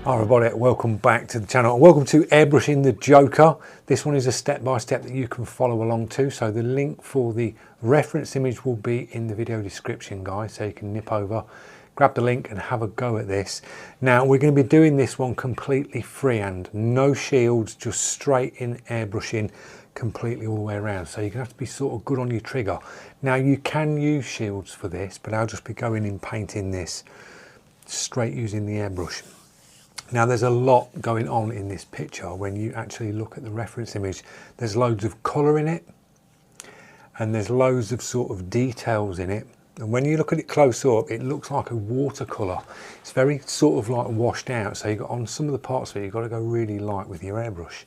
Hi everybody, welcome back to the channel. Welcome to Airbrushing the Joker. This one is a step-by-step that you can follow along to. So the link for the reference image will be in the video description, guys. So you can nip over, grab the link and have a go at this. Now we're going to be doing this one completely freehand. No shields, just straight in airbrushing completely all the way around. So you're going to have to be sort of good on your trigger. Now you can use shields for this, but I'll just be going in painting this straight using the airbrush. Now there's a lot going on in this picture when you actually look at the reference image. There's loads of colour in it and there's loads of sort of details in it, and when you look at it close up it looks like a watercolour. It's very sort of like washed out, so you've got on some of the parts of it you've got to go really light with your airbrush.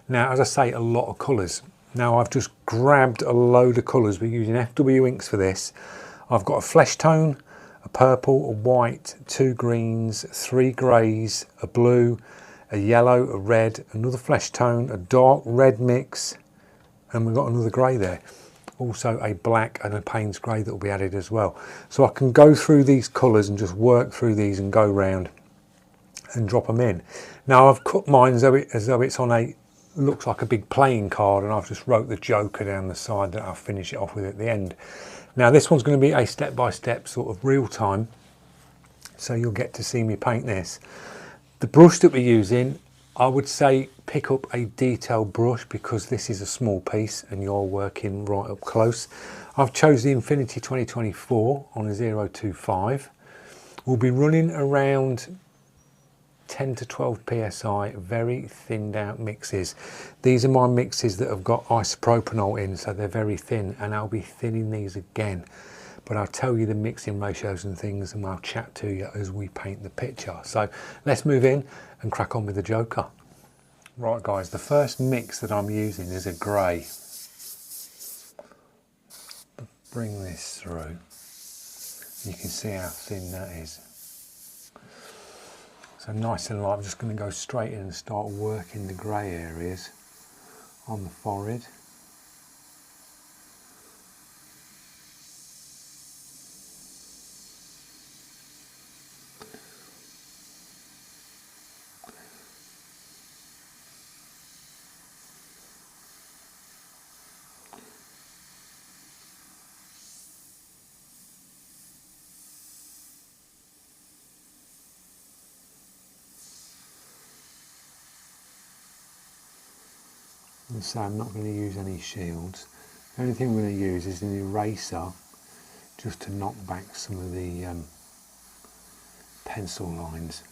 Now as I say, a lot of colours. Now I've just grabbed a load of colours. We're using FW inks for this. I've got a flesh tone, a purple, a white, 2 greens, 3 greys, a blue, a yellow, a red, another flesh tone, a dark red mix, and we've got another grey there. Also a black and a Payne's grey that will be added as well. So I can go through these colours and just work through these and go round and drop them in. Now I've cut mine as though it's on a, looks like a big playing card, and I've just wrote the Joker down the side that I'll finish it off with at the end. Now this one's going to be a step-by-step sort of real time, so you'll get to see me paint this. The brush that we're using, I would say pick up a detailed brush because this is a small piece and you're working right up close. I've chosen the Infinity 2024 on a 025. We'll be running around 10 to 12 psi, very thinned out mixes. These are my mixes that have got isopropanol in, so they're very thin, and I'll be thinning these again, but I'll tell you the mixing ratios and things and I'll chat to you as we paint the picture. So let's move in and crack on with the Joker. Right guys, the first mix that I'm using is a grey. Bring this through, you can see how thin that is. So nice and light. I'm just going to go straight in and start working the grey areas on the forehead. And so I'm not going to use any shields. The only thing I'm going to use is an eraser just to knock back some of the pencil lines.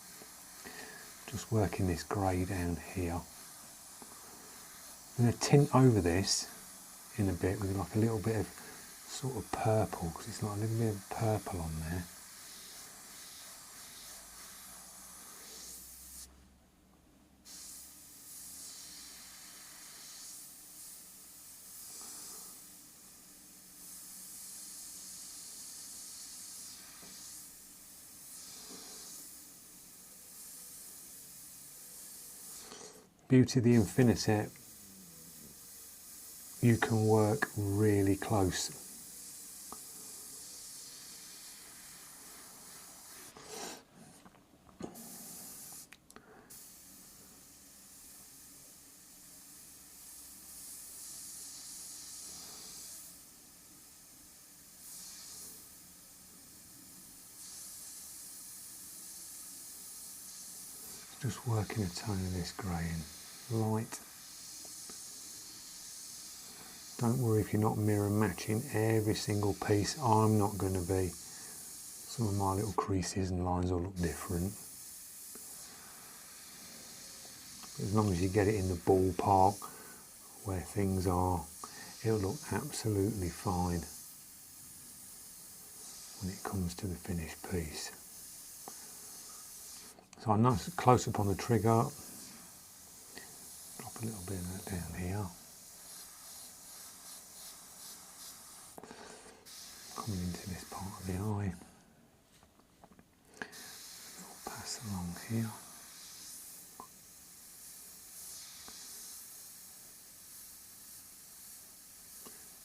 Just working this grey down here. I'm going to tint over this in a bit with like a little bit of sort of purple, because it's like a little bit of purple on there. Beauty of the Infinity, you can work really close. Just working a tone of this grey in. Light. Don't worry if you're not mirror matching every single piece. I'm not going to be. Some of my little creases and lines will look different. As long as you get it in the ballpark where things are, it'll look absolutely fine when it comes to the finished piece. So I'm nice close up on the trigger. Drop a little bit of that down here. Coming into this part of the eye.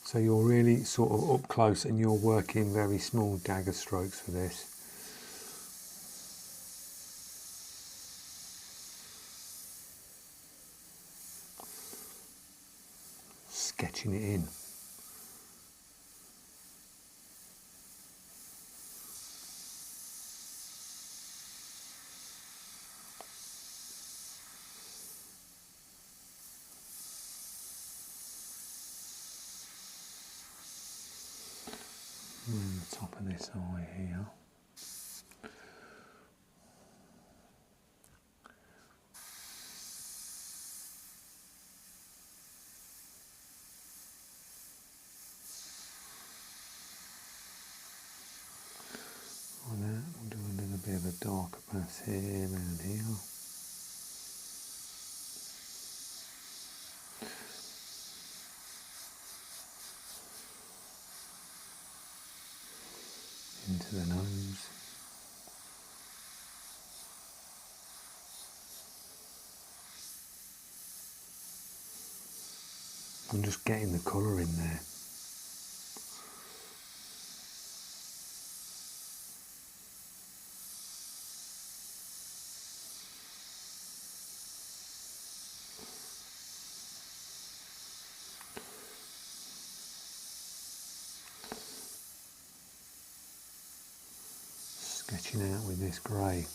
So you're really sort of up close and you're working very small dagger strokes for this. Sketching it in. And the top of this eye here. On that, we'll do a little bit of a darker pass here and here. Into the nose. I'm just getting the colour in there. Sketching out with this grey.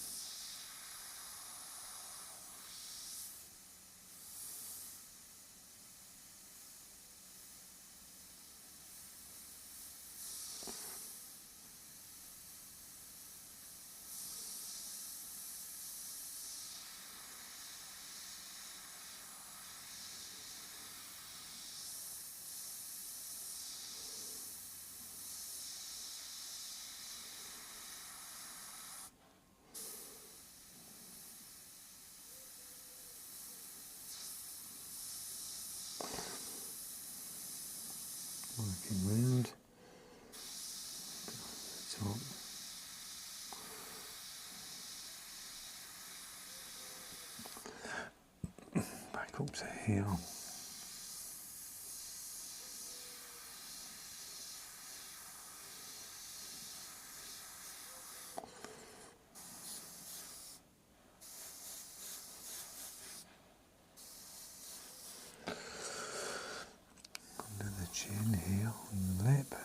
Working round the top. Back up to here. Under the chin here on the lip.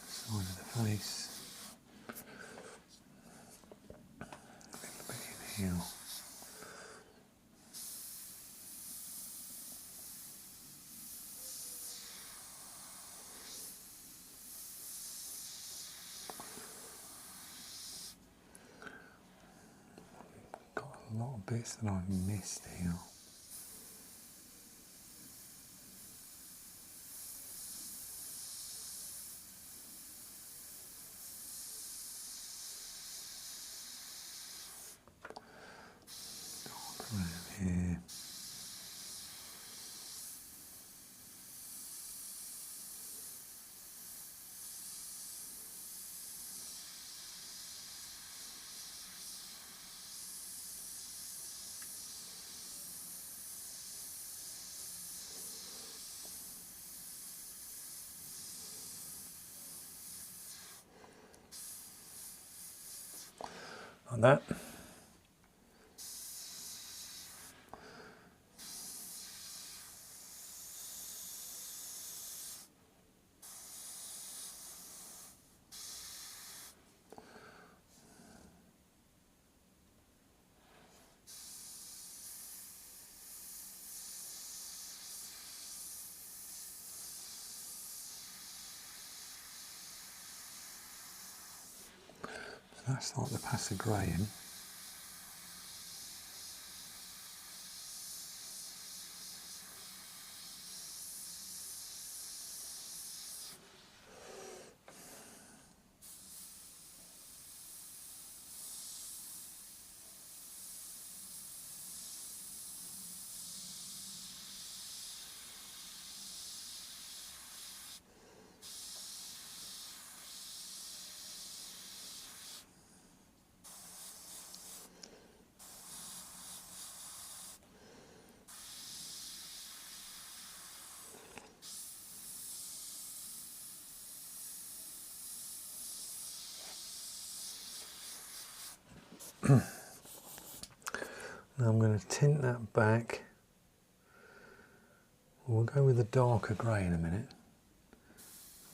Side of the face. A little bit in here. Got a lot of bits that I've missed here. Dark around here. Like that. So that's like the pass of grey in. Now I'm going to tint that back. We'll go with the darker grey in a minute.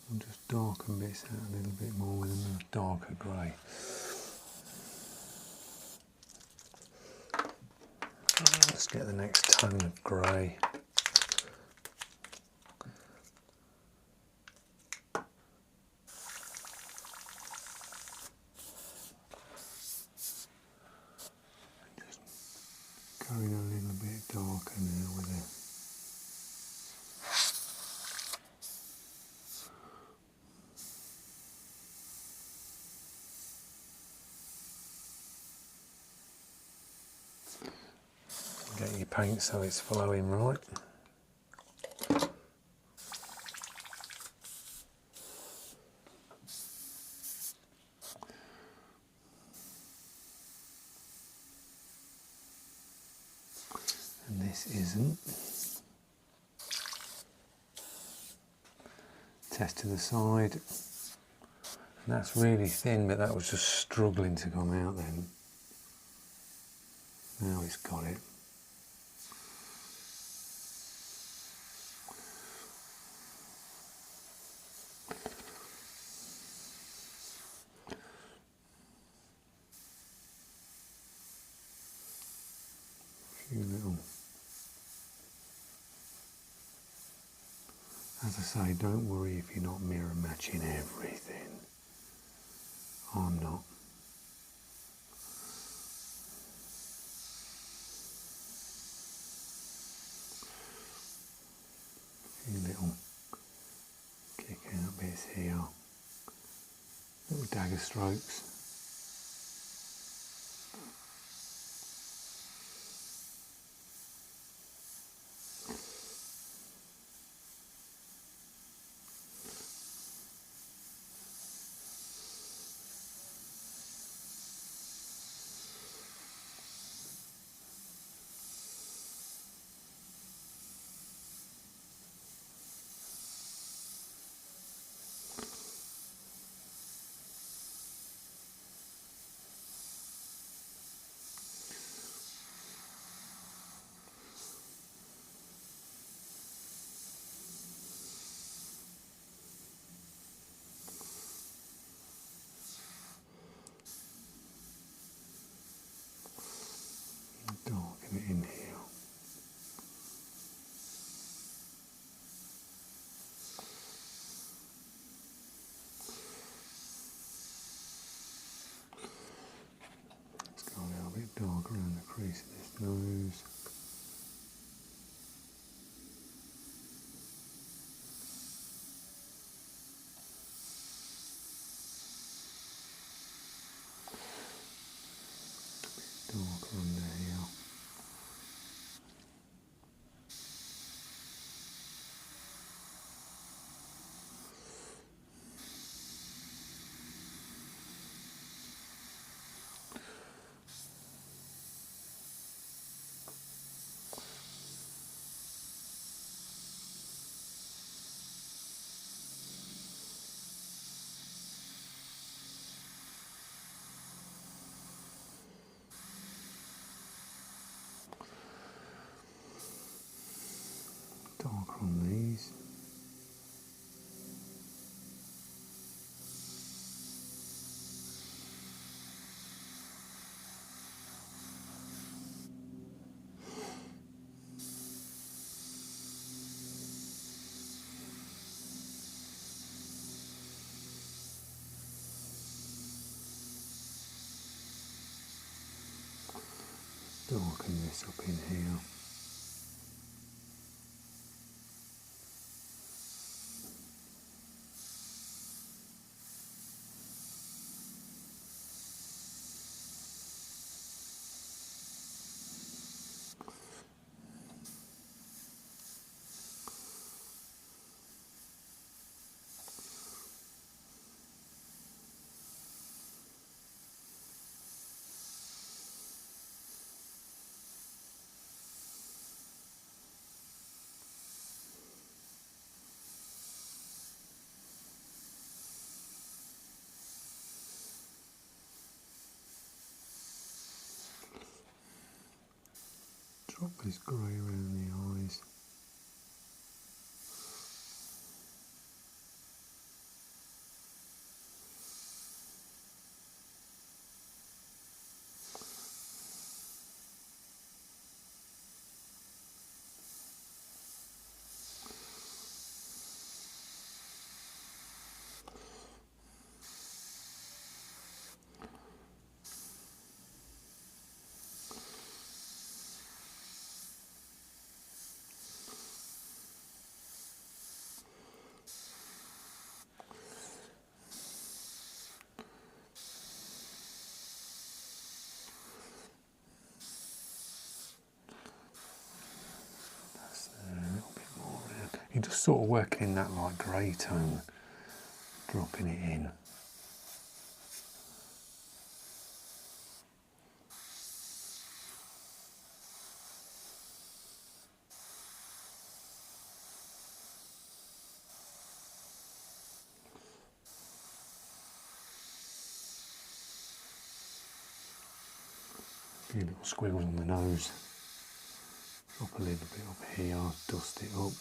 We'll just darken bits out a little bit more with a darker grey. Let's get the next tone of grey. Just going a little bit darker now with it. Get your paint so it's flowing right. And this isn't. Test to the side. And that's really thin, but that was just struggling to come out then. Now it's got it. Few little. As I say, don't worry if you're not mirror matching everything. I'm not. Few little kick out bits here. Little dagger strokes. Darken it in here. Let's go a little bit darker around the crease of this nose. Darker under here. Darker on these. Darken this up in here. This grey around the eyes. You're just sort of working in that light grey tone, dropping it in. A few little squiggles on the nose. Drop a little bit up here, dust it up.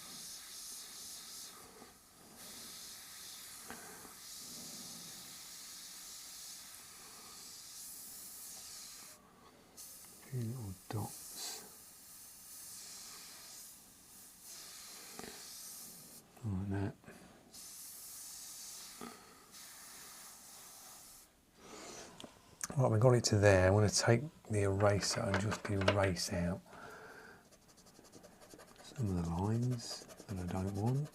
A few little dots. Like that. Right, we got it to there. I'm going to take the eraser and just erase out some of the lines that I don't want.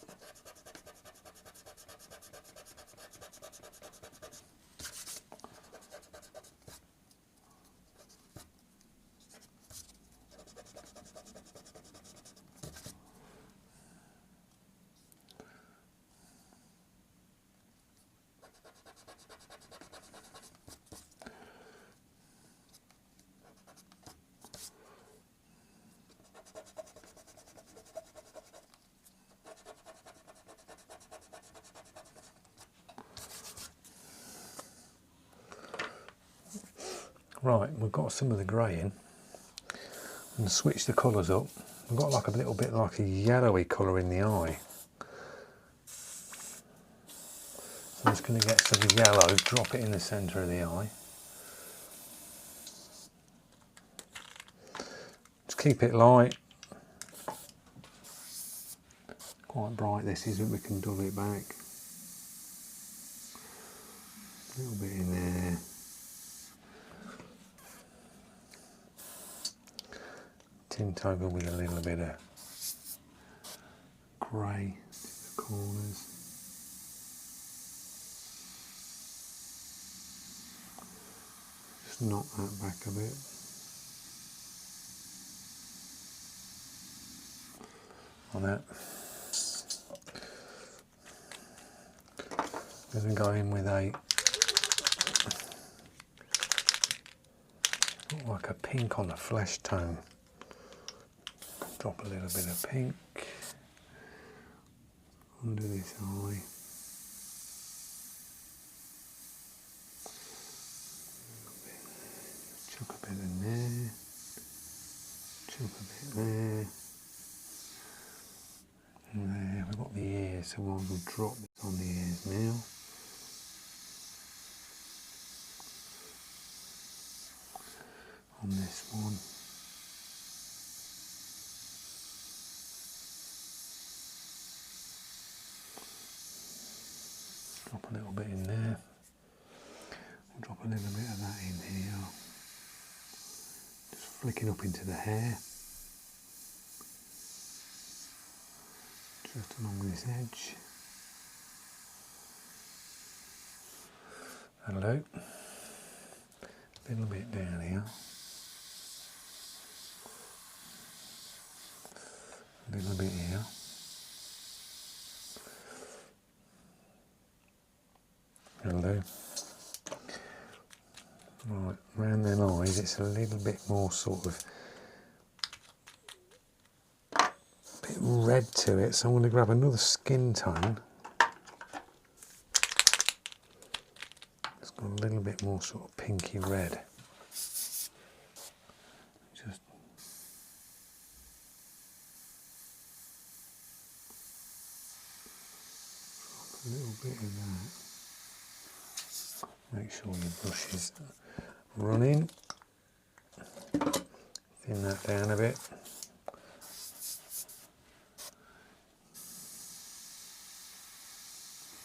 Right, we've got some of the grey in. And switch the colours up. We've got like a little bit like a yellowy colour in the eye. So I'm just going to get some yellow, drop it in the centre of the eye. Just keep it light. Quite bright this isn't, we can dull it back. A little bit in there. Tint over with a little bit of grey to the corners. Just knock that back a bit. On that. Then go in with a like a pink on the flesh tone. Drop a little bit of pink under this eye. Chuck a bit in there. Chuck a bit there. And there, we've got the ears, so we'll drop this on the ears now. On this one. Drop a little bit in there. We'll drop a little bit of that in here. Just flicking up into the hair. Just along this edge. Hello. A little bit down here. A little bit here. Hello. Right, round them eyes it's a little bit more sort of bit red to it, so I'm going to grab another skin tone. It's got a little bit more sort of pinky red. Just a little bit of that. Make sure your brush is running. Thin that down a bit.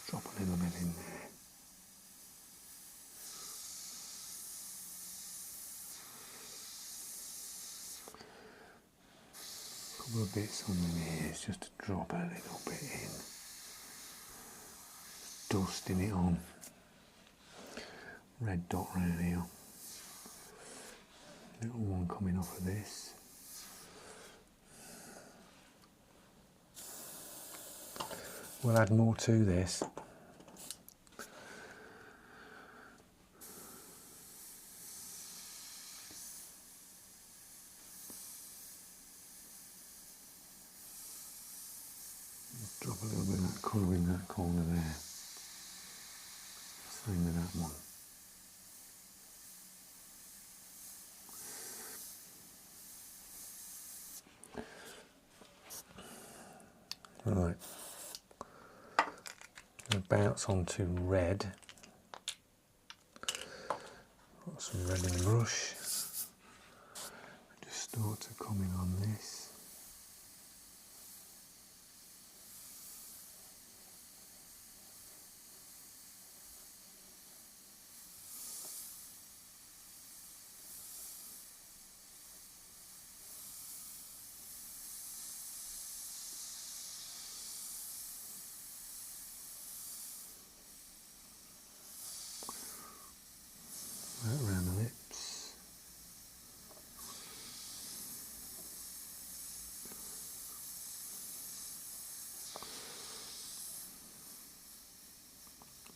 Drop a little bit in there. A couple of bits on the ears just to drop a little bit in. Dusting it on. Red dot round here. Little one coming off of this. We'll add more to this. Drop a little bit of that colour in that corner there. Same with that one. Right. I'm going to bounce onto red. Got some red in the brush. Just start to come in on this. Right around the lips.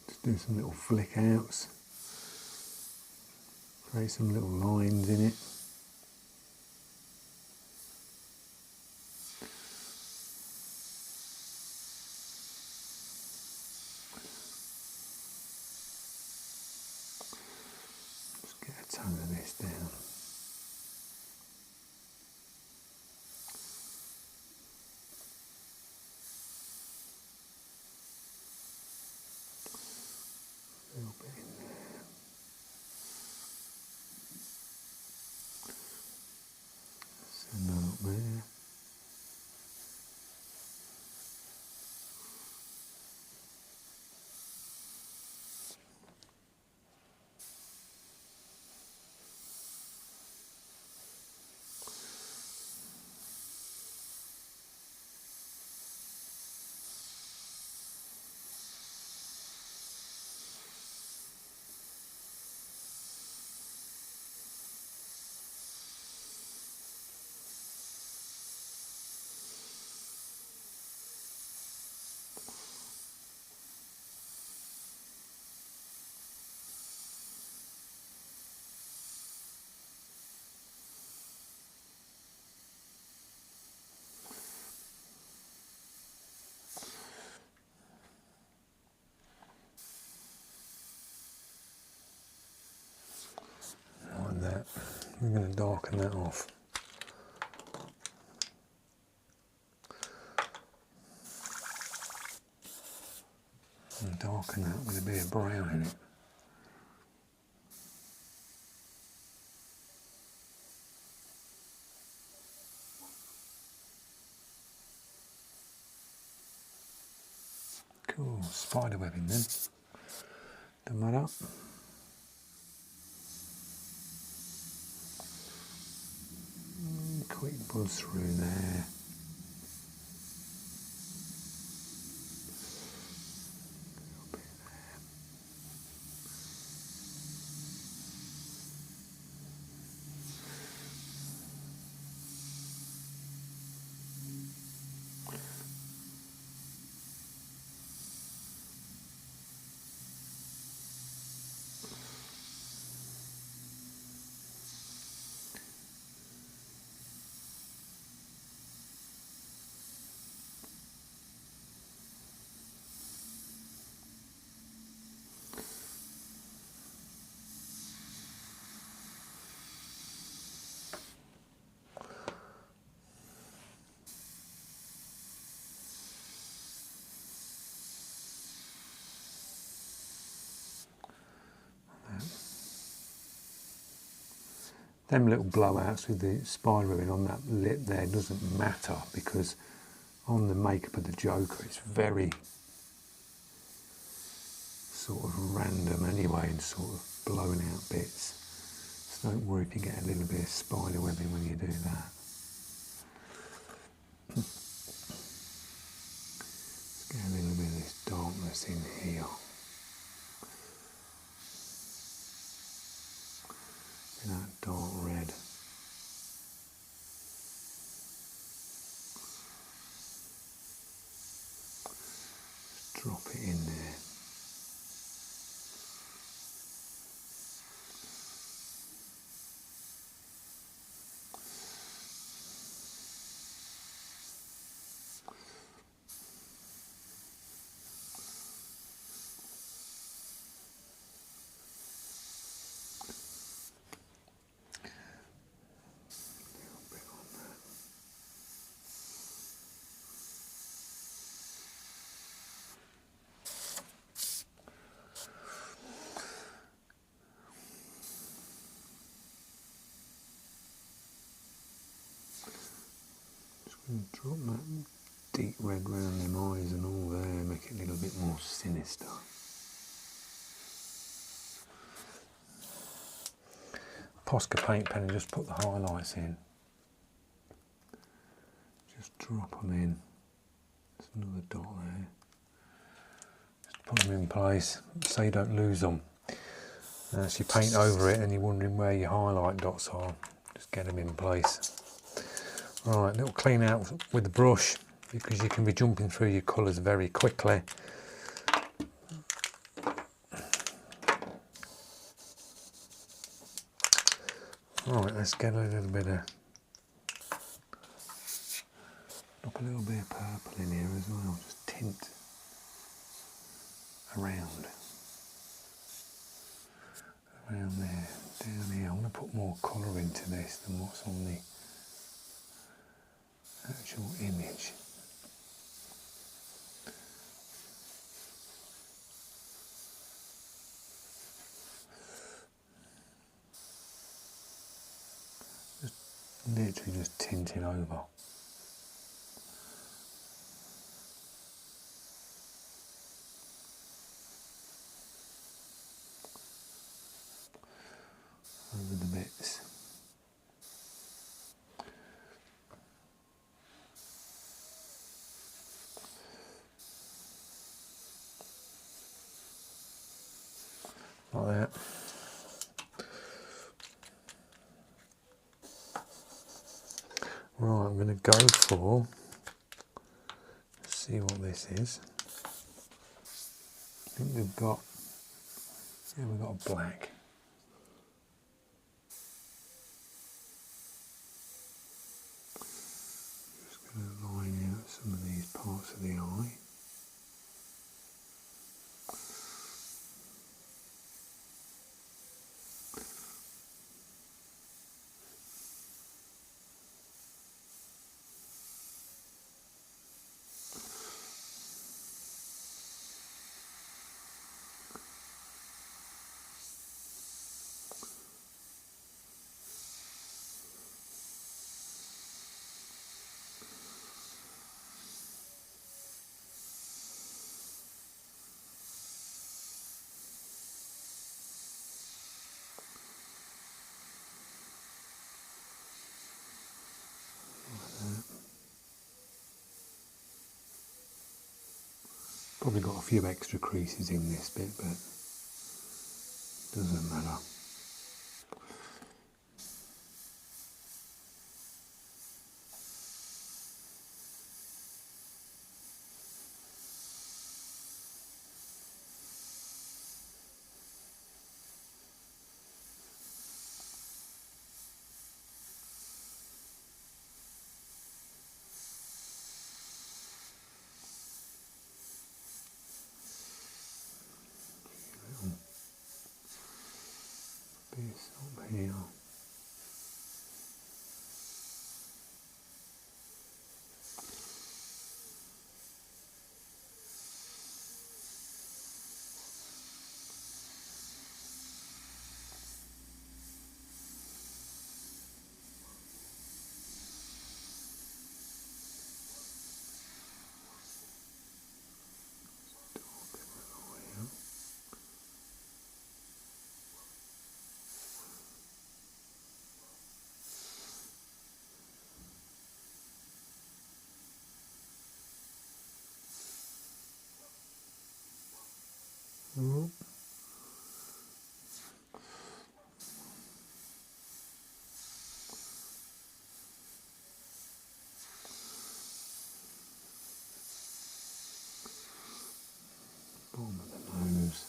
Just do some little flick outs. Create some little lines in it. Tone of this down. A little bit in there. Send that up there. Like that. I'm going to darken that off. And darken that with a bit of brown in it. Cool, spider webbing then. Done that up. Quick buzz through there. them little blowouts with the spider ribbon on that lip there doesn't matter, because on the makeup of the Joker it's very sort of random anyway and sort of blowing out bits. So don't worry if you get a little bit of spider webbing when you do that. Let's get a little bit of this darkness in here. That dark red. Just drop it in there. Drop that deep red round them eyes and all there, make it a little bit more sinister. Posca paint pen and just put the highlights in. Just drop them in. There's another dot there. Just put them in place so you don't lose them. And as you paint over it and you're wondering where your highlight dots are, just get them in place. Right, little clean out with the brush, because you can be jumping through your colours very quickly. Right, let's get a little bit of, drop a little bit of purple in here as well, just tint around there, down here. I'm going to put more colour into this than what's on the actual image. Just literally just tint it over. Over the bits. Like that. Right, I'm going to go for, let's see what this is. I think we've got a black. Just going to line out some of these parts of the eye. Probably got a few extra creases in this bit, but doesn't matter. Mm. Bottom of the nose.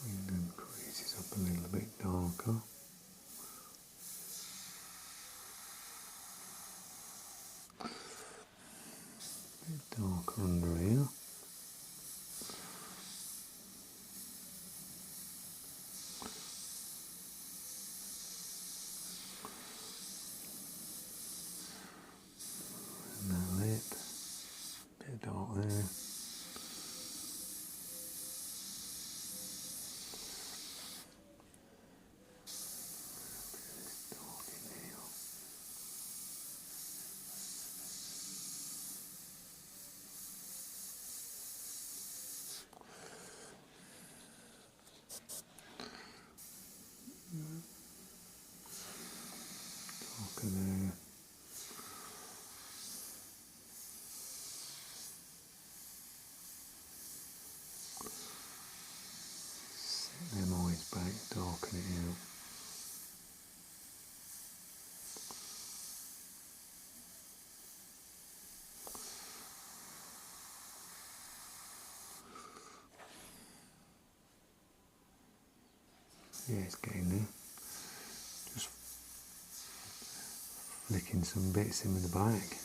Bring them creases up a little bit darker. A bit darker under here. And that lip. Bit dark there. Darker there. Set them eyes back, darken it out. Yeah, it's getting there. Just flicking some bits in with the black.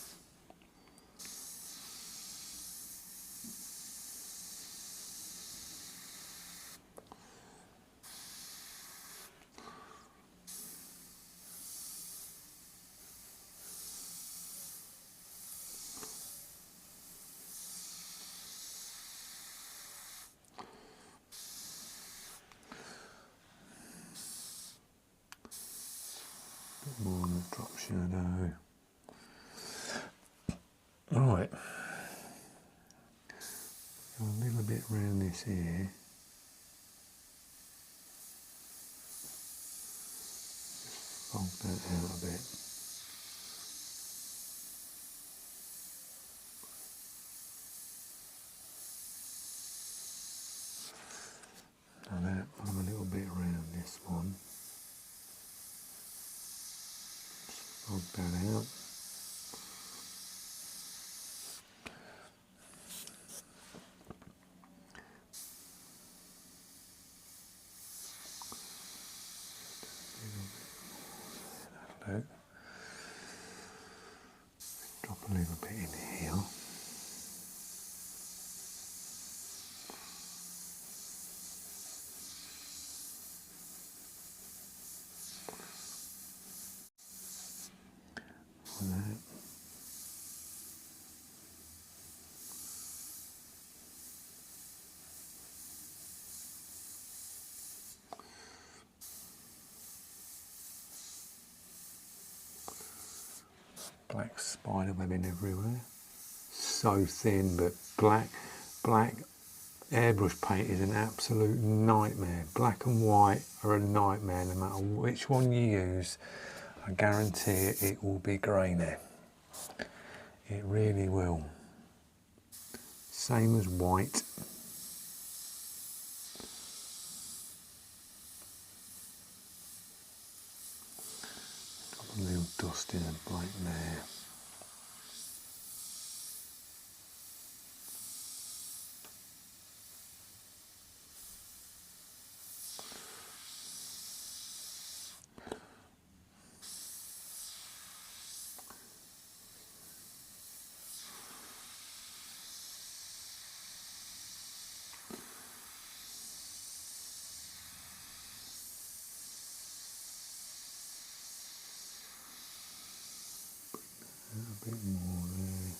Bit more on the drop shadow. Right. A little bit around this here. Fog that out a bit. Now that, I'm a little bit around this one. Fog that out. That'll do. Drop a little bit in here. For that. Black spider webbing everywhere. So thin, but black airbrush paint is an absolute nightmare. Black and white are a nightmare no matter which one you use. I guarantee it will be grainy. It really will. Same as white. Got a little dust in the black there. A bit more there.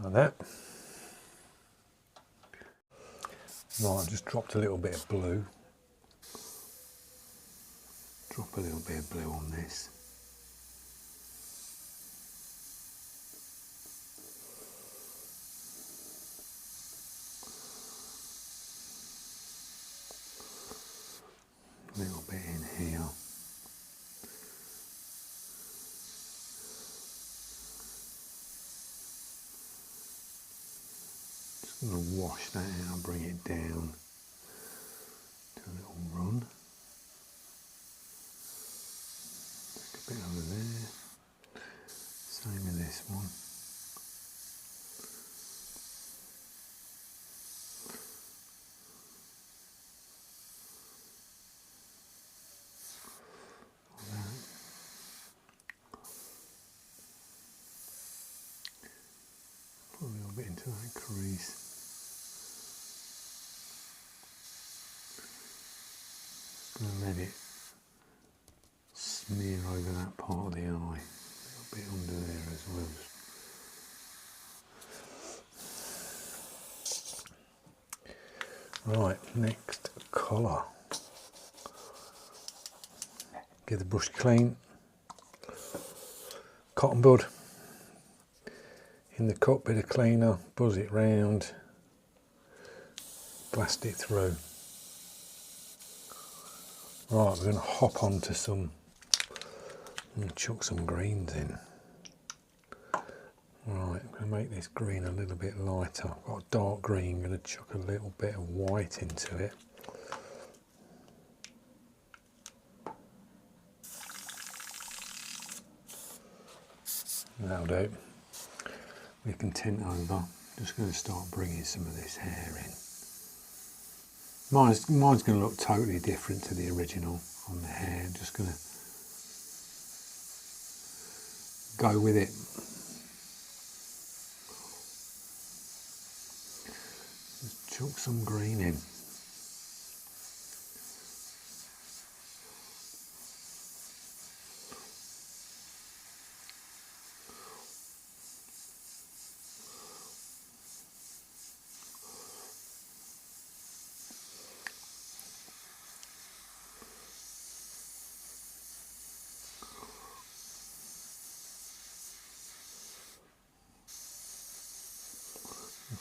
Like that. Right, I've just dropped a little bit of blue. Drop a little bit of blue on this. A little bit in here. Just going to wash that out, bring it down to a little run. Take a bit over there. Same with this one. Put a little bit into that crease. Just going to let it smear over that part of the eye. A little bit under there as well. Right, next colour. Get the brush clean. Cotton bud. In the cup, bit of cleaner, buzz it round, blast it through. Right, we're going to hop onto some, and chuck some greens in. Right, I'm going to make this green a little bit lighter. I've got a dark green, I'm going to chuck a little bit of white into it. That'll do. We can tint over. Just going to start bringing some of this hair in. Mine's going to look totally different to the original on the hair. Just going to go with it. Just chuck some green in.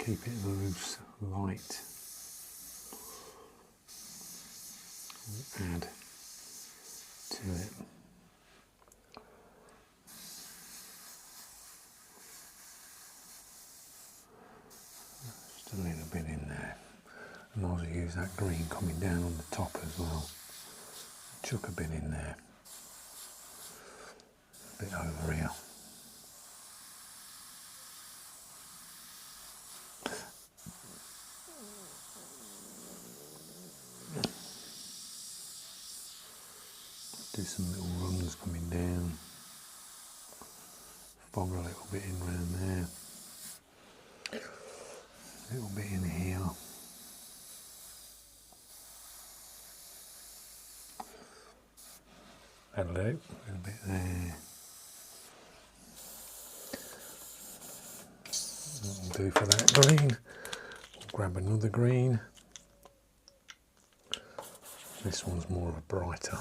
Keep it loose, light. Add to it. Just a little bit in there. And I'll use that green coming down on the top as well. Chuck a bit in there. A bit over here. Do some little runs coming down, fog a little bit in around there, a little bit in here, that'll do, a little bit there, that'll do for that green. We'll grab another green, this one's more of a brighter.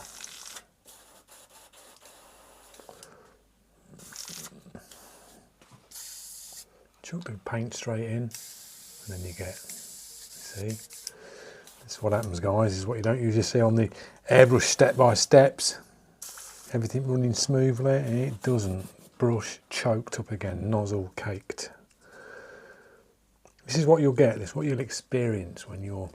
Chuck the paint straight in, and then you get, see, that's what happens, guys, is what you don't usually see on the airbrush step by steps. Everything running smoothly, and it doesn't. Brush choked up again, nozzle caked. This is what you'll get, this is what you'll experience when you're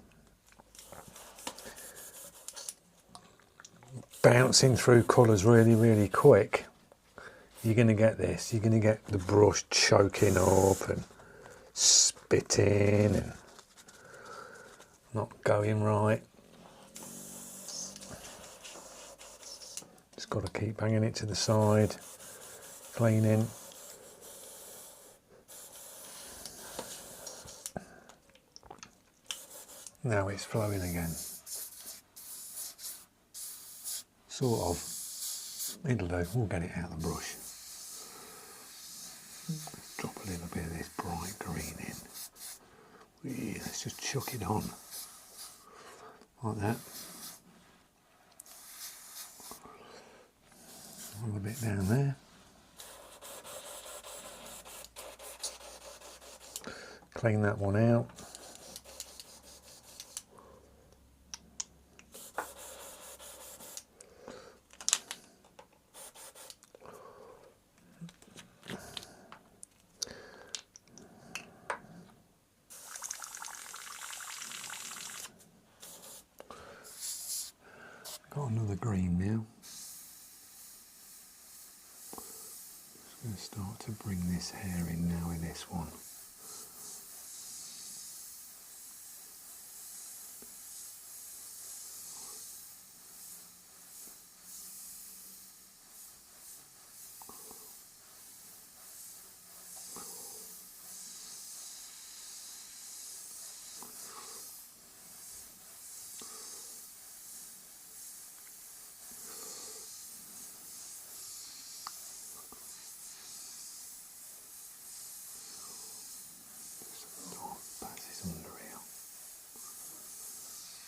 bouncing through colours really, really quick. You're going to get this, you're going to get the brush choking up and spitting and not going right. got to keep banging it to the side, cleaning. Now it's flowing again. Sort of. It'll do, we'll get it out of the brush. Drop a little bit of this bright green in. Let's just chuck it on. Like that. A little bit down there. Clean that one out. Got another green now. Just going to start to bring this hair in now with this one.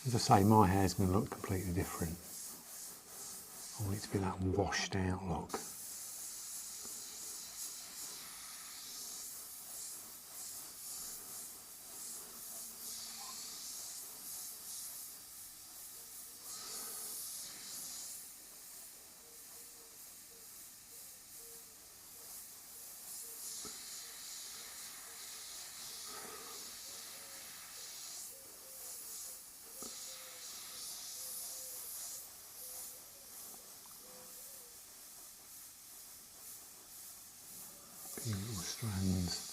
As I say, my hair's going to look completely different. I want it to be that washed out look. Few little strands.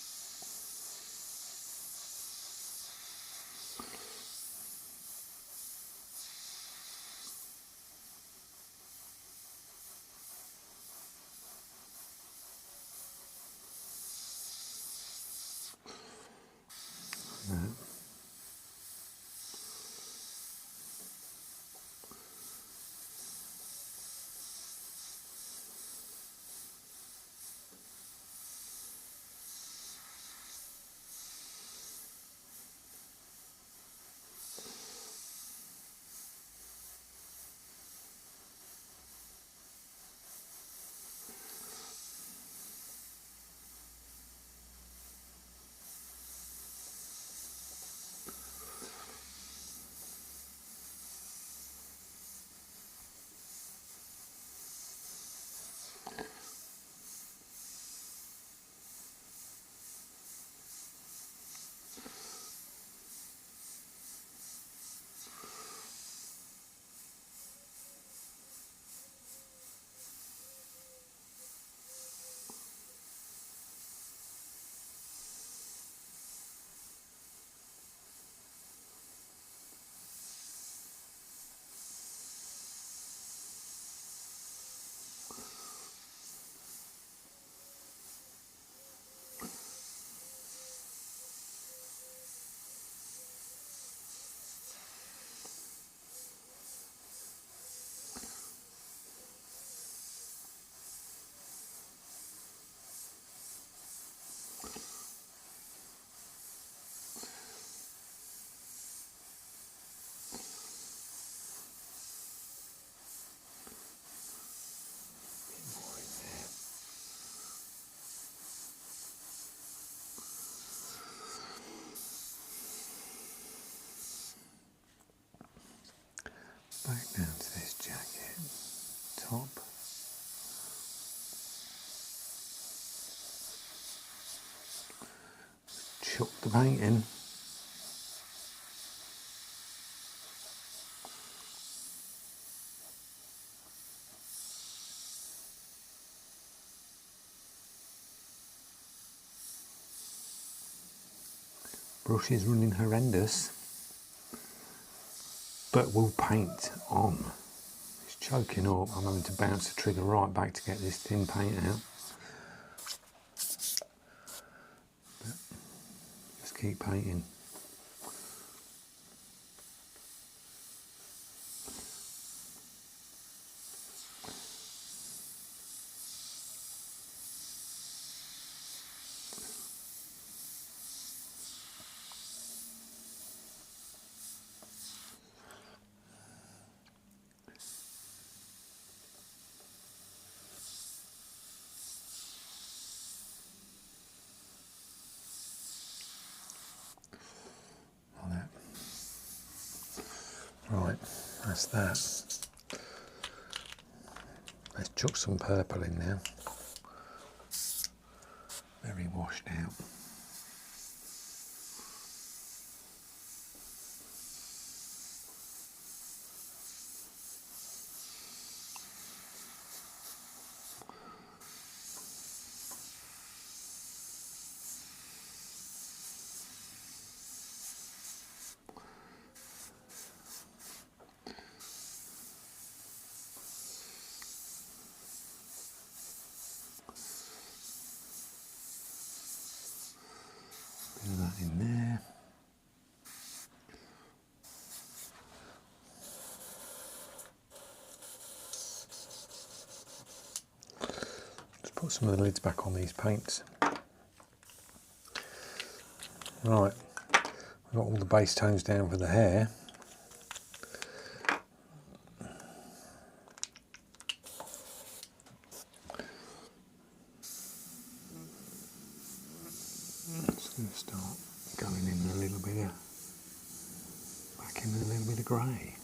Back down to this jacket, top. Chuck the paint in. Brush is running horrendous, but we'll paint on. It's choking up. I'm having to bounce the trigger right back to get this thin paint out. But just keep painting. Right, that's that. Let's chuck some purple in now. Very washed out. Bit of that in there. Just put some of the lids back on these paints. Right, I've got all the base tones down for the hair. Just going to start going in a little bit of, back in a little bit of grey.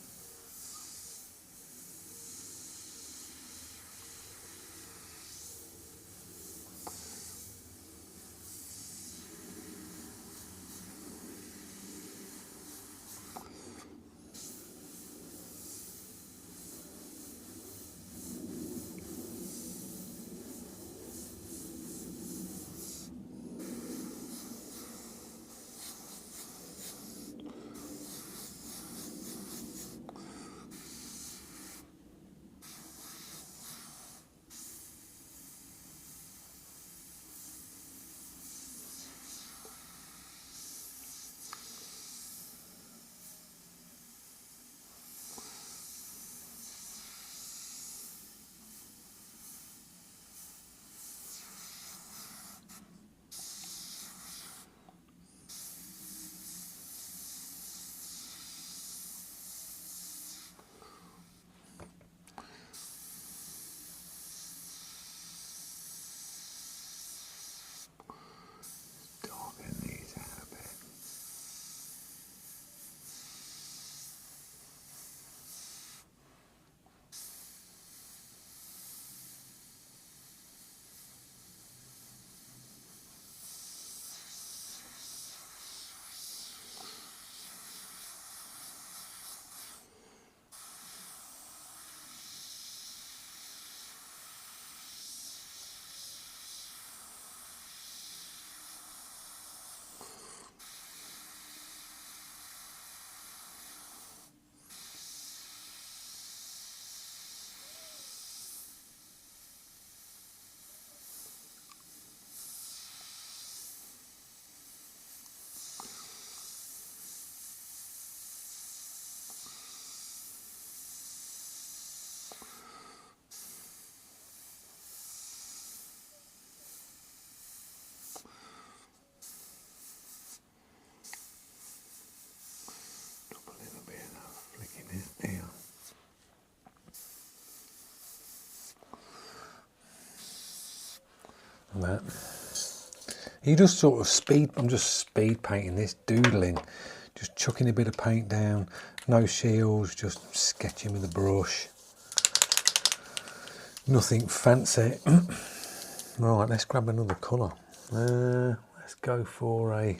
That. You just sort of speed, I'm just speed painting this, doodling, just chucking a bit of paint down, no shields, just sketching with a brush. Nothing fancy. Right, let's grab another colour. Let's go for a,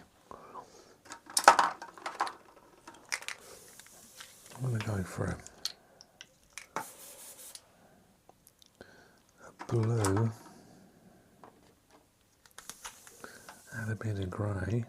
I'm going to go for a blue. Add a bit of grey.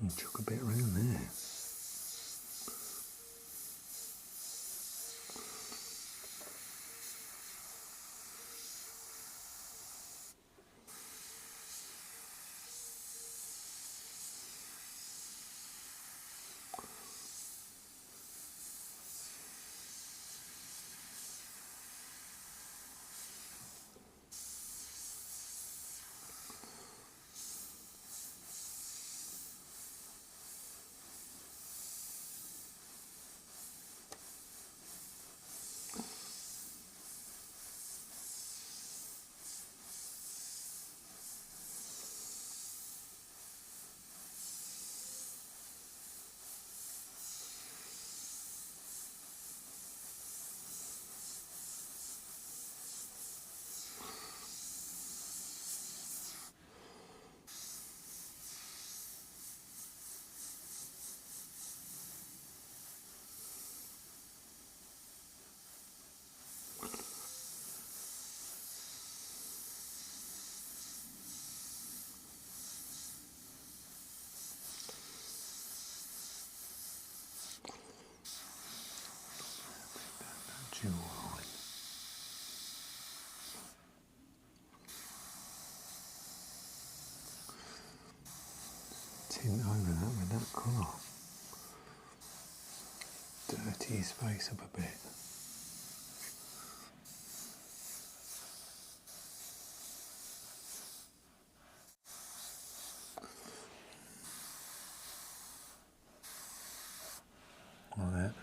And chuck a bit around there. Dual line. Tint over that with that colour. Dirty his face up a bit. Like that.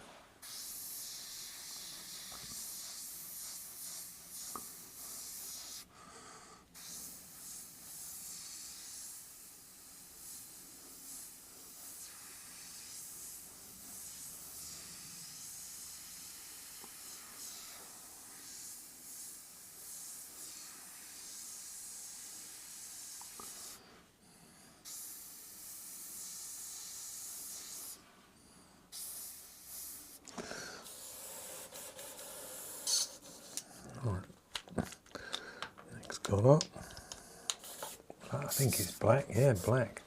Right. Next colour. I think it's black. Yeah, black.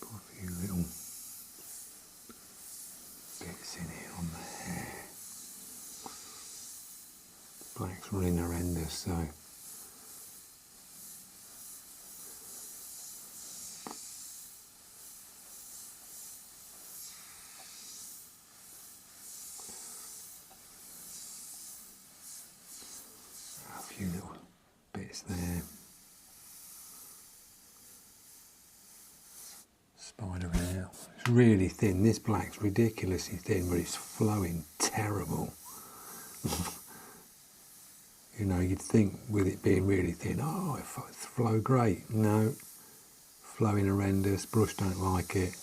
Put a few little bits in here on the hair. Black's really horrendous, so a few little bits there. Spider out. It's really thin. This black's ridiculously thin, but it's flowing terrible. You know, you'd think with it being really thin, oh, it flow great. No, flowing horrendous. Brush don't like it.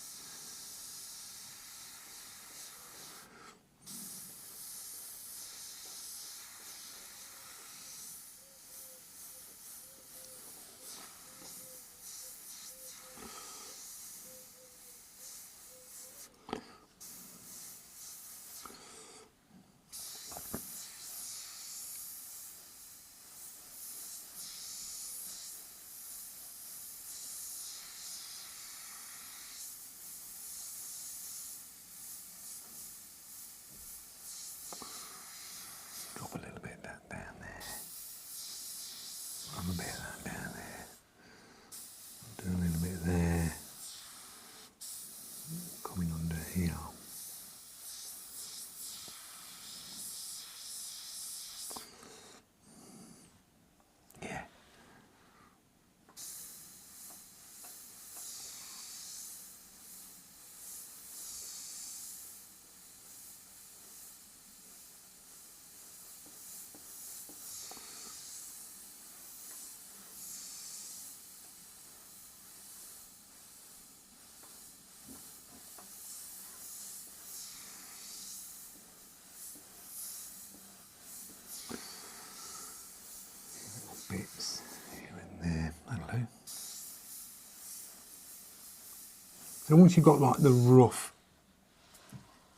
So once you've got like the rough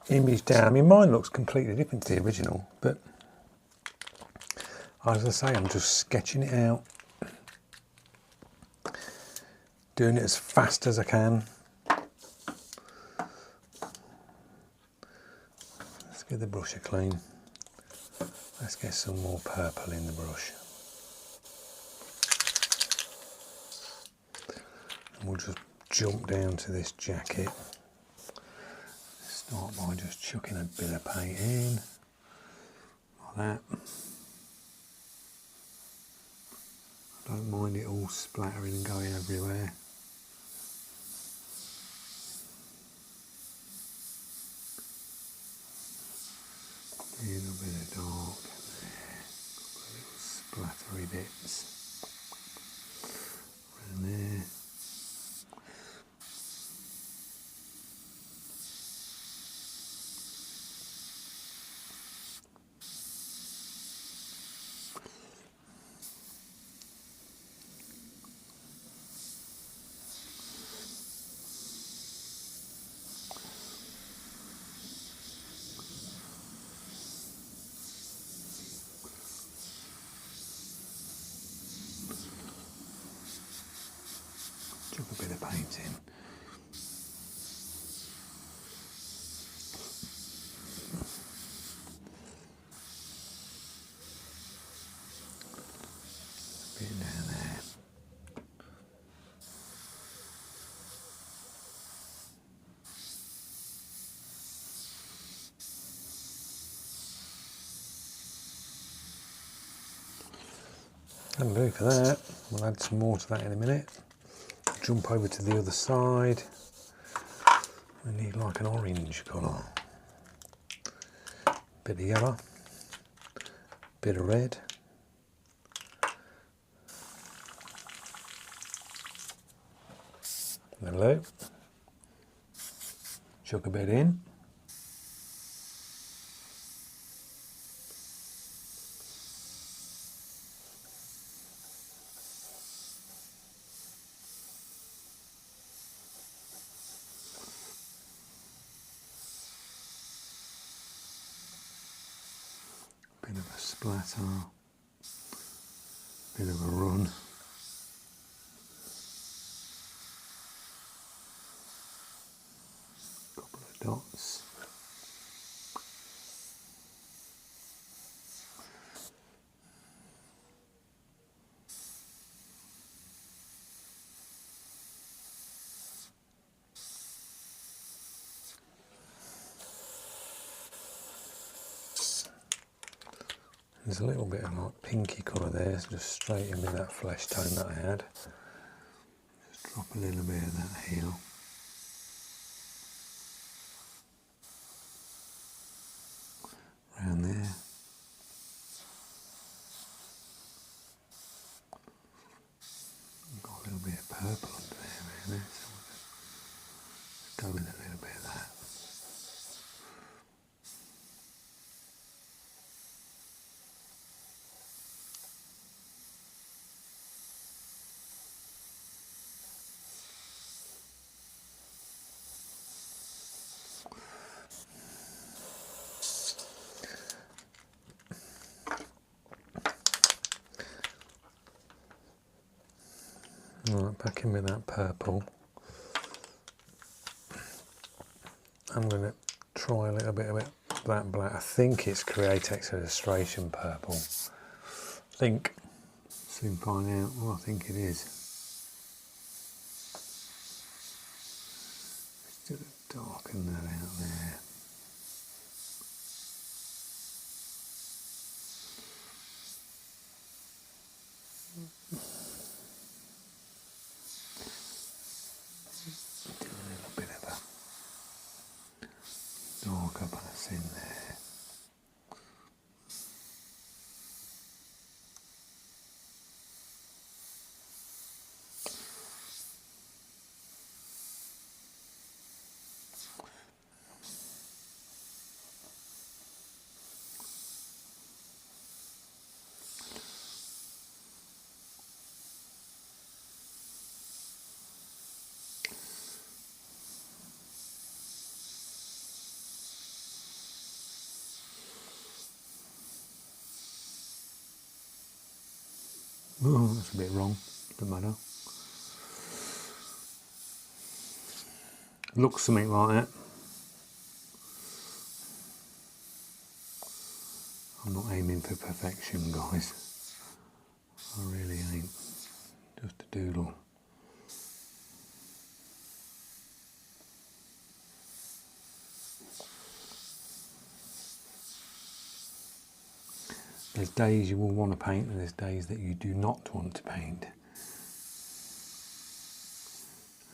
image down, I mean mine looks completely different to the original, but as I say, I'm just sketching it out, doing it as fast as I can. Let's give the brush a clean. Let's get some more purple in the brush. And we'll just jump down to this jacket. Start by just chucking a bit of paint in, like that. I don't mind it all splattering and going everywhere. A little bit of dark there, a couple of little splattery bits around there. Chuck a bit of paint in. A bit down there. That'll do for that. We'll add some more to that in a minute. Jump over to the other side. We need like an orange colour. Bit of yellow. Bit of red. Hello. Chuck a bit in. Bit of a splatter, bit of a run. Couple of dots. There's a little bit of like pinky colour there, so just straight in with that flesh tone that I had. Just drop a little bit of that heel. Around there. Got a little bit of purple under there really, so we'll go with a little bit of that. Right, back in with that purple. I'm going to try a little bit of that black. I think it's Createx Illustration purple. I think. Soon find out. Well, I think it is. Just darken that out there. Do a little bit of a darker bus in there. Oh, that's a bit wrong. Doesn't matter. Looks something like that. I'm not aiming for perfection, guys. I really ain't. Just a doodle. There's days you will want to paint and there's days that you do not want to paint.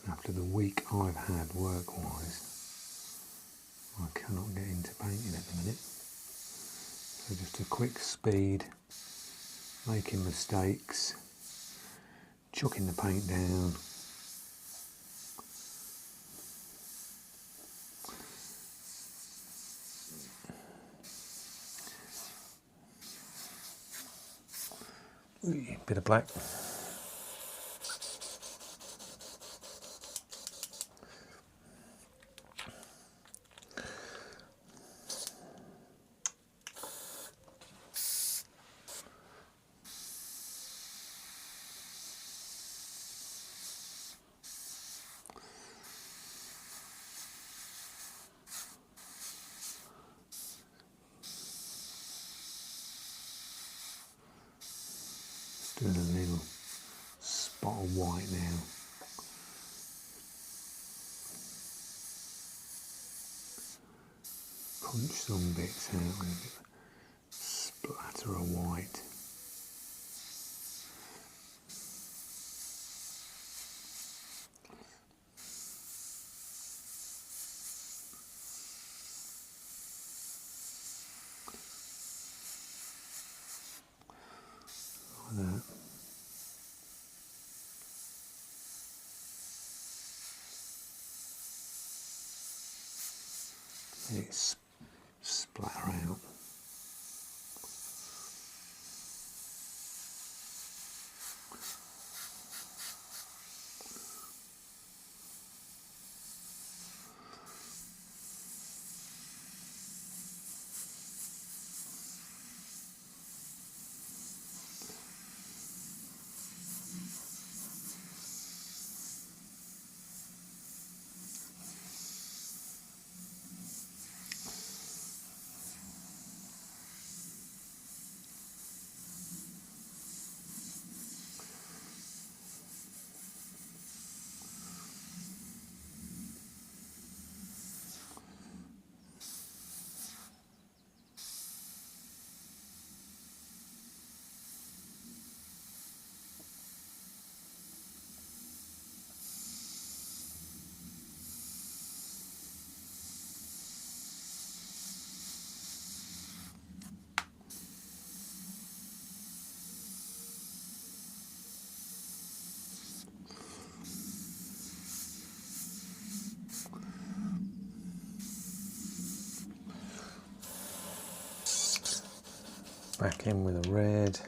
And after the week I've had work-wise, I cannot get into painting at the minute. So just a quick speed, making mistakes, chucking the paint down. Bit of black. Doing a little spot of white now. Punch some bits out with a bit of splatter of white. Like that. Let it splatter out. Back in with a red.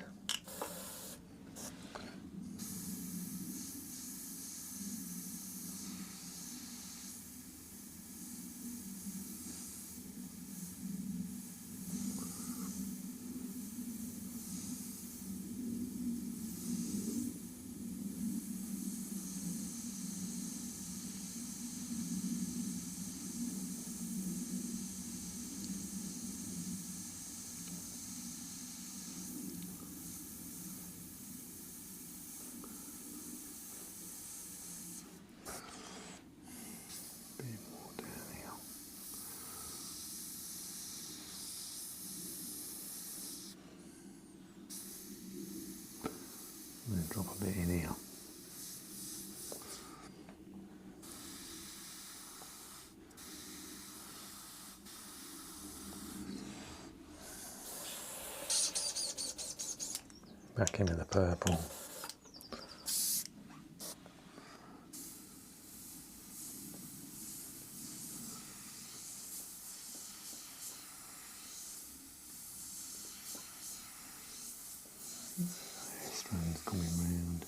I'm going to drop a bit in here. Back into the purple. Strands coming round.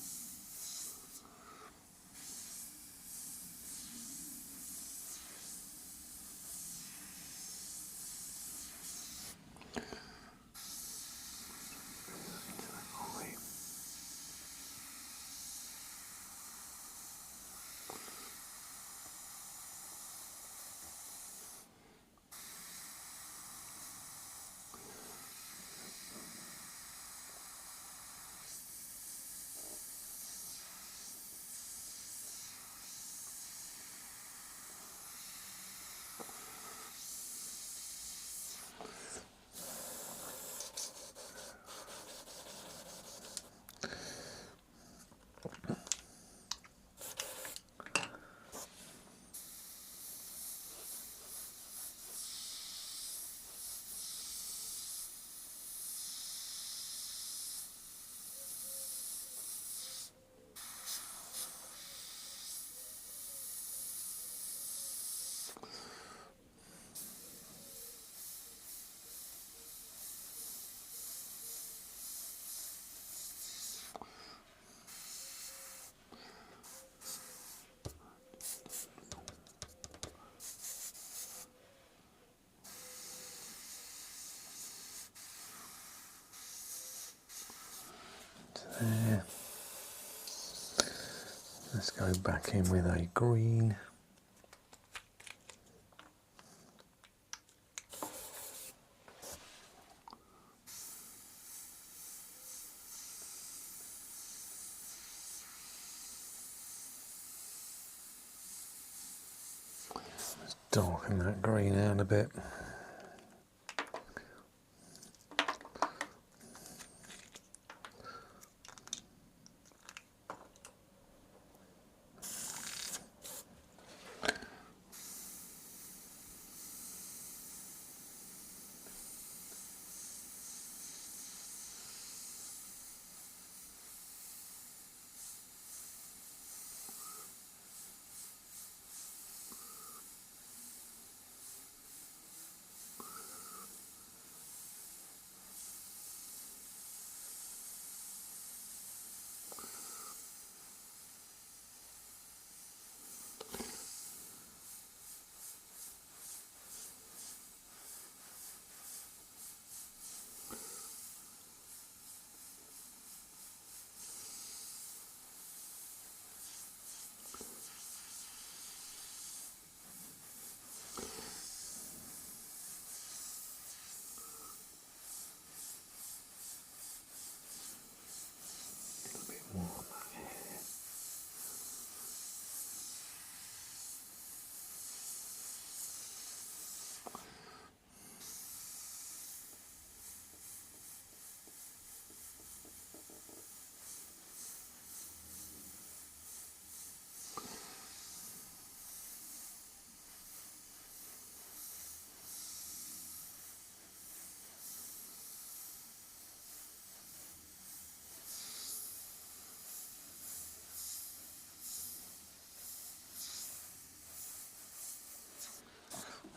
Go back in with a green. Let's darken that green out a bit.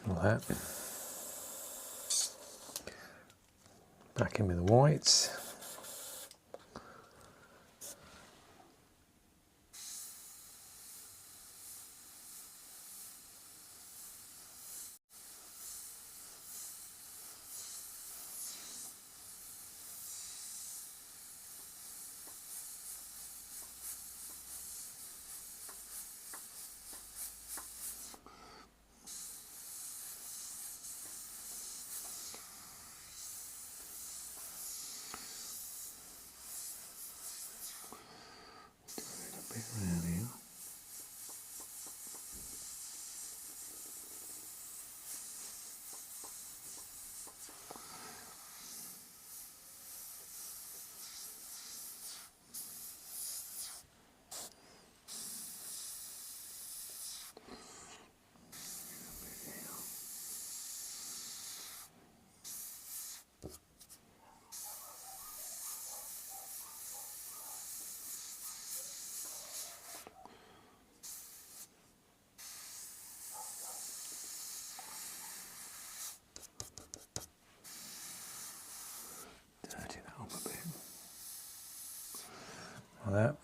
Like that. Back in with the whites. Bit around here. Dirty that up a bit. Like that.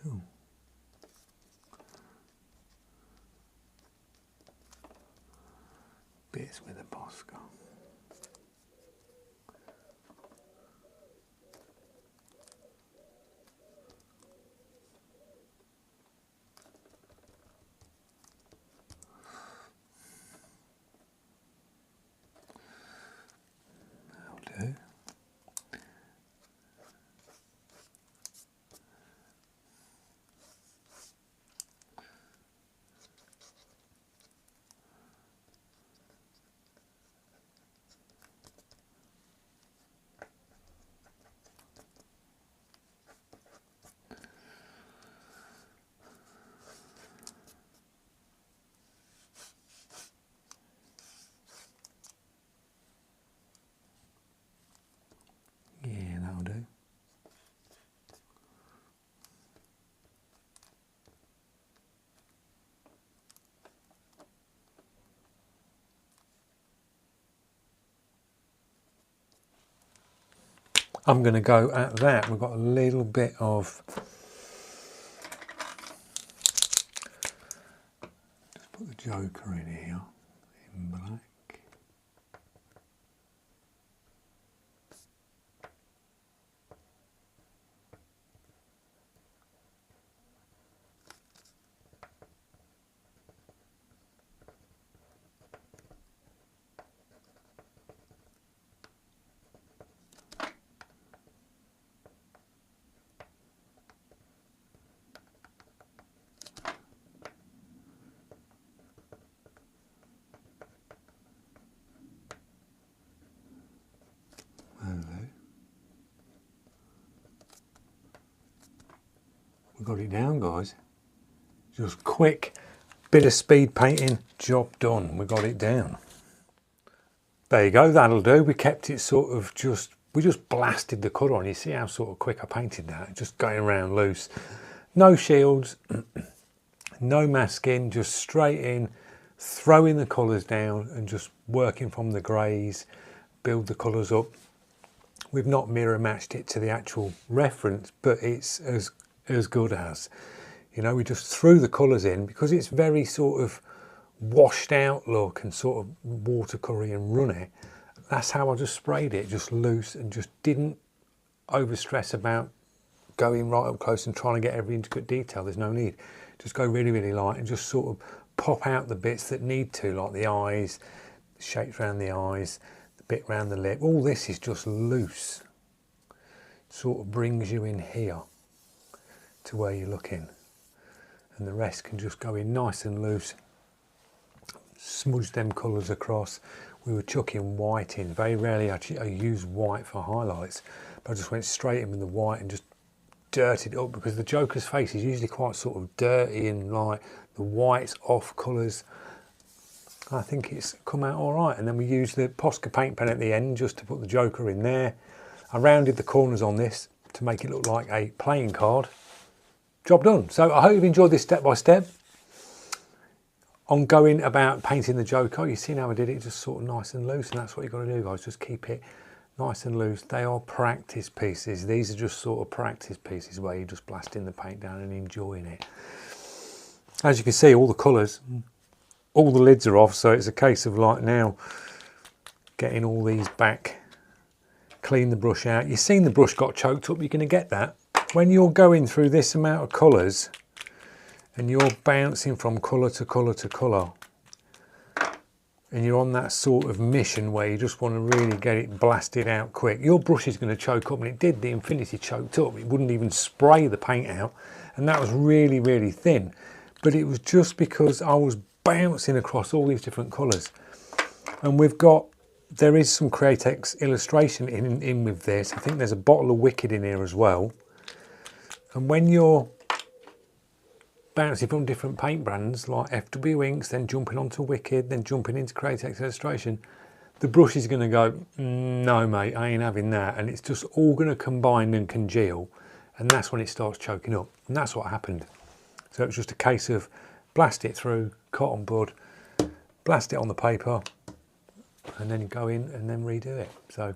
Ooh. Bits with a Bosco. That'll do. Yeah, that'll do. I'm going to go at that. We've got a little bit of, just put the Joker in here, in black. We got it down, guys. Just quick bit of speed painting, job done. We got it down. There you go, that'll do. We kept it sort of we just blasted the colour on. You see how sort of quick I painted that, just going around loose. No shields, no masking, just straight in, throwing the colours down and just working from the greys, build the colours up. We've not mirror matched it to the actual reference, but it's as good as. You know, we just threw the colours in because it's very sort of washed out look and sort of watercolory and runny. That's how I just sprayed it, just loose, and just didn't over stress about going right up close and trying to get every intricate detail. There's no need. Just go really, really light and just sort of pop out the bits that need to, like the eyes, the shapes around the eyes, the bit around the lip. All this is just loose. Sort of brings you in here to where you're looking. And the rest can just go in nice and loose. Smudge them colours across. We were chucking white in. Very rarely I use white for highlights, but I just went straight in with the white and just dirtied it up, because the Joker's face is usually quite sort of dirty and like the white's off colours. I think it's come out all right. And then we used the Posca paint pen at the end just to put the Joker in there. I rounded the corners on this to make it look like a playing card. Job done. So I hope you've enjoyed this step by step on going about painting the Joker. You've seen how I did it, just sort of nice and loose, and that's what you've got to do, guys. Just keep it nice and loose. They are practice pieces. These are just sort of practice pieces where you're just blasting the paint down and enjoying it. As you can see, all the colours, all the lids are off, so it's a case of like now getting all these back, clean the brush out. You've seen the brush got choked up, you're going to get that. When you're going through this amount of colours and you're bouncing from colour to colour to colour, and you're on that sort of mission where you just want to really get it blasted out quick, your brush is going to choke up, and it did. The Infinity choked up. It wouldn't even spray the paint out, and that was really, really thin. But it was just because I was bouncing across all these different colours. And there is some Createx illustration in with this. I think there's a bottle of Wicked in here as well. And when you're bouncing from different paint brands like FW Inks, then jumping onto Wicked, then jumping into Createx illustration, the brush is going to go, no mate, I ain't having that. And it's just all going to combine and congeal, and that's when it starts choking up. And that's what happened. So it was just a case of blast it through, cotton bud, blast it on the paper, and then go in and then redo it. So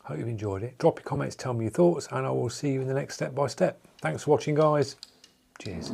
hope you've enjoyed it. Drop your comments, tell me your thoughts, and I will see you in the next step by step. Thanks for watching, guys. Cheers.